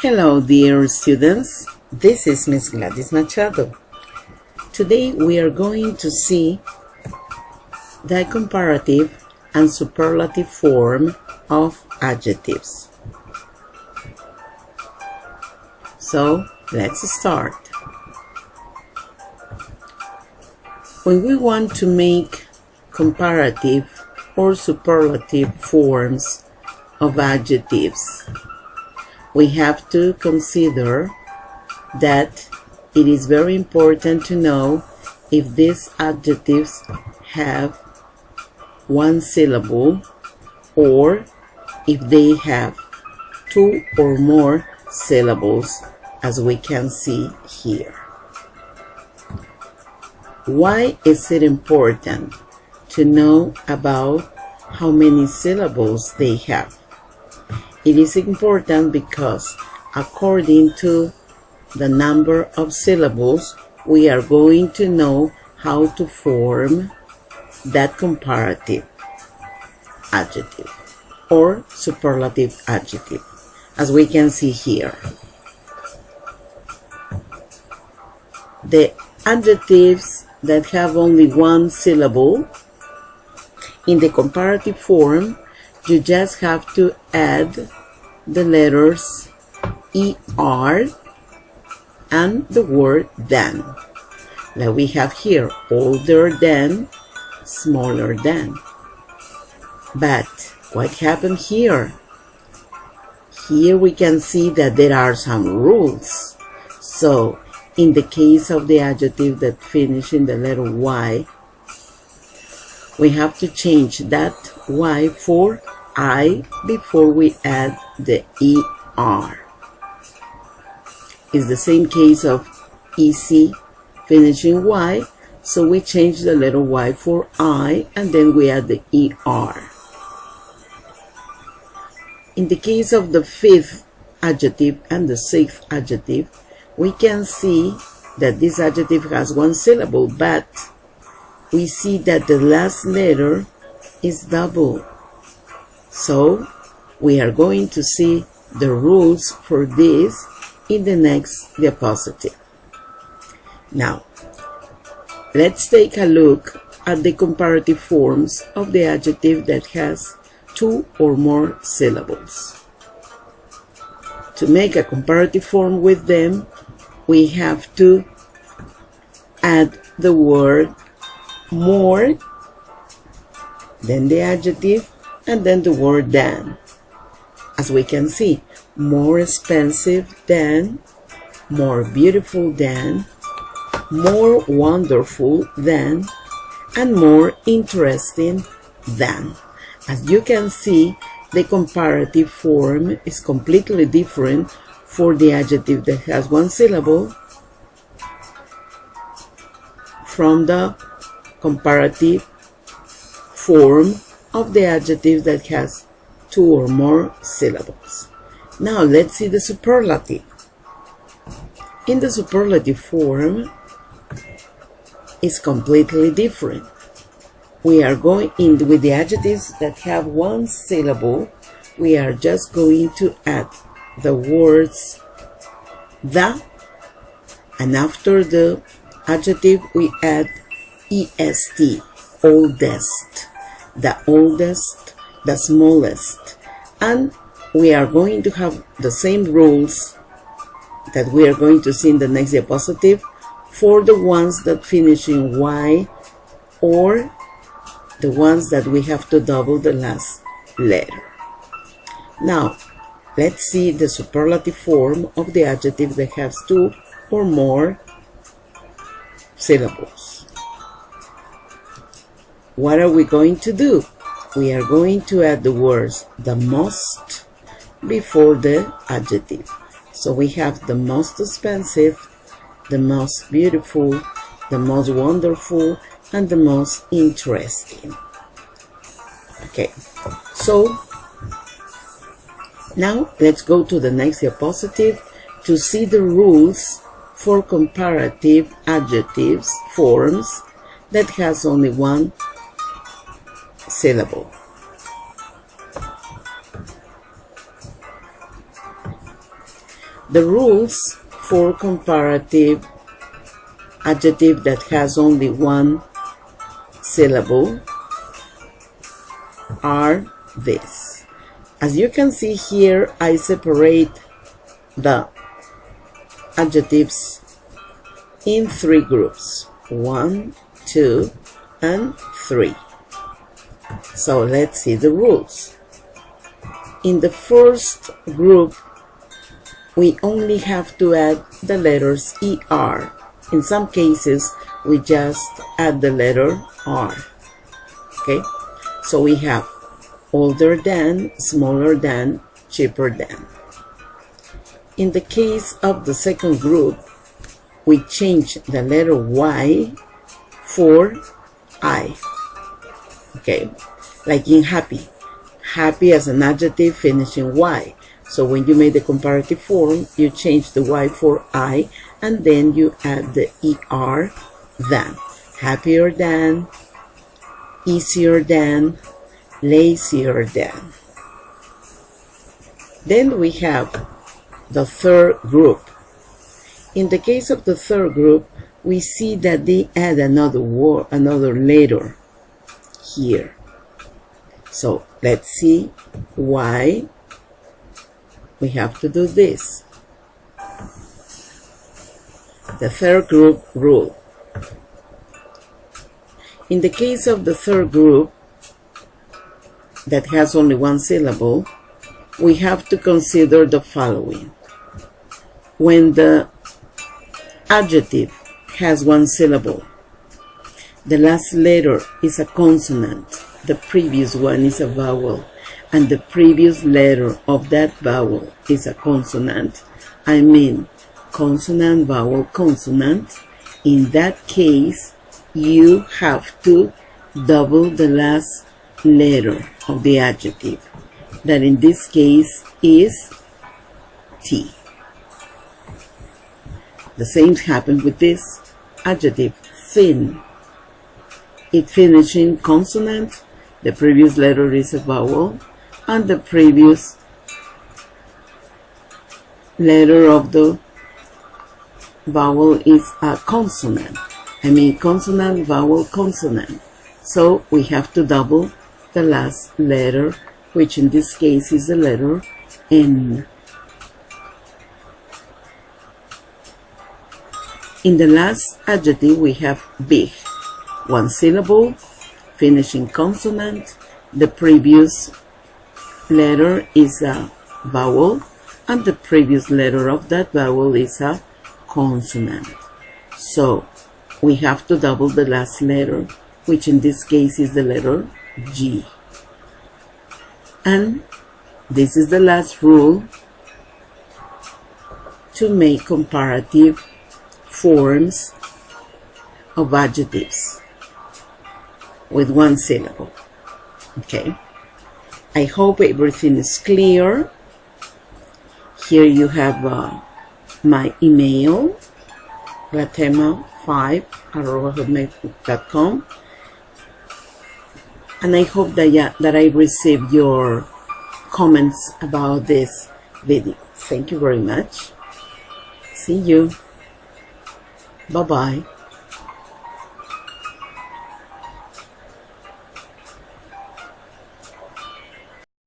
Hello dear students, this is Miss Gladys Machado. Today we are going to see the comparative and superlative form of adjectives. So let's start. When we want to make comparative or superlative forms of adjectives, we have to consider that it is very important to know if these adjectives have one syllable or if they have two or more syllables, as we can see here. Why is it important to know about how many syllables they have? It is important because according to the number of syllables, we are going to know how to form that comparative adjective or superlative adjective, as we can see here. The adjectives that have only one syllable, in the comparative form, you just have to add the letters ER and the word than. Like we have here, older than, smaller than. But what happened here? Here we can see that there are some rules. So in the case of the adjective that finish in the letter Y, we have to change that Y for I before we add the ER. It's the same case of EC finishing Y, so we change the letter Y for I and then we add the ER. In the case of the fifth adjective and the sixth adjective, we can see that this adjective has one syllable, but we see that the last letter is double. So we are going to see the rules for this in the next diapositive. Now, let's take a look at the comparative forms of the adjective that has two or more syllables. To make a comparative form with them, we have to add the word more, then the adjective, and then the word than. As we can see, more expensive than, more beautiful than, more wonderful than, and more interesting than. As you can see, the comparative form is completely different for the adjective that has one syllable from the comparative form of the adjective that has two or more syllables. Now let's see the superlative. In the superlative form, it's completely different. We are going in with the adjectives that have one syllable. We are just going to add the words the, and after the adjective we add est, oldest, the oldest, the smallest, and we are going to have the same rules that we are going to see in the next diapositive for the ones that finish in Y or the ones that we have to double the last letter. Now, let's see the superlative form of the adjective that has two or more syllables. What are we going to do? We are going to add the words the most before the adjective. So we have the most expensive, the most beautiful, the most wonderful, and the most interesting. Okay, so now let's go to the next diapositive to see the rules for comparative adjectives forms that has only one syllable. The rules for comparative adjective that has only one syllable are this. As you can see here, I separate the adjectives in 3 groups: 1, 2, and 3. So let's see the rules. In the first group, we only have to add the letters ER. In some cases, we just add the letter R. Okay? So we have older than, smaller than, cheaper than. In the case of the second group, we change the letter Y for I. Okay? Like in happy. Happy as an adjective finishing Y. So when you make the comparative form, you change the Y for I, and then you add the ER than. Happier than, easier than, lazier than. Then we have the third group. In the case of the third group, we see that they add another word, another letter here. So let's see why we have to do this. The third group rule. In the case of the third group that has only one syllable, we have to consider the following. When the adjective has one syllable, the last letter is a consonant, the previous one is a vowel, and the previous letter of that vowel is a consonant, I mean consonant, vowel, consonant, in that case you have to double the last letter of the adjective, that in this case is T. The same happened with this adjective, thin. It finishes in consonant, the previous letter is a vowel, and the previous letter of the vowel is a consonant. I mean consonant, vowel, consonant. So we have to double the last letter, which in this case is the letter N. In the last adjective we have big. One syllable, finishing consonant, the previous letter is a vowel, and the previous letter of that vowel is a consonant. So we have to double the last letter, which in this case is the letter G. And this is the last rule to make comparative forms of adjectives with one syllable. Okay, I hope everything is clear. Here you have my email, latema5@hotmail.com, and I hope that I received your comments about this video. Thank you very much. See you. Bye-bye.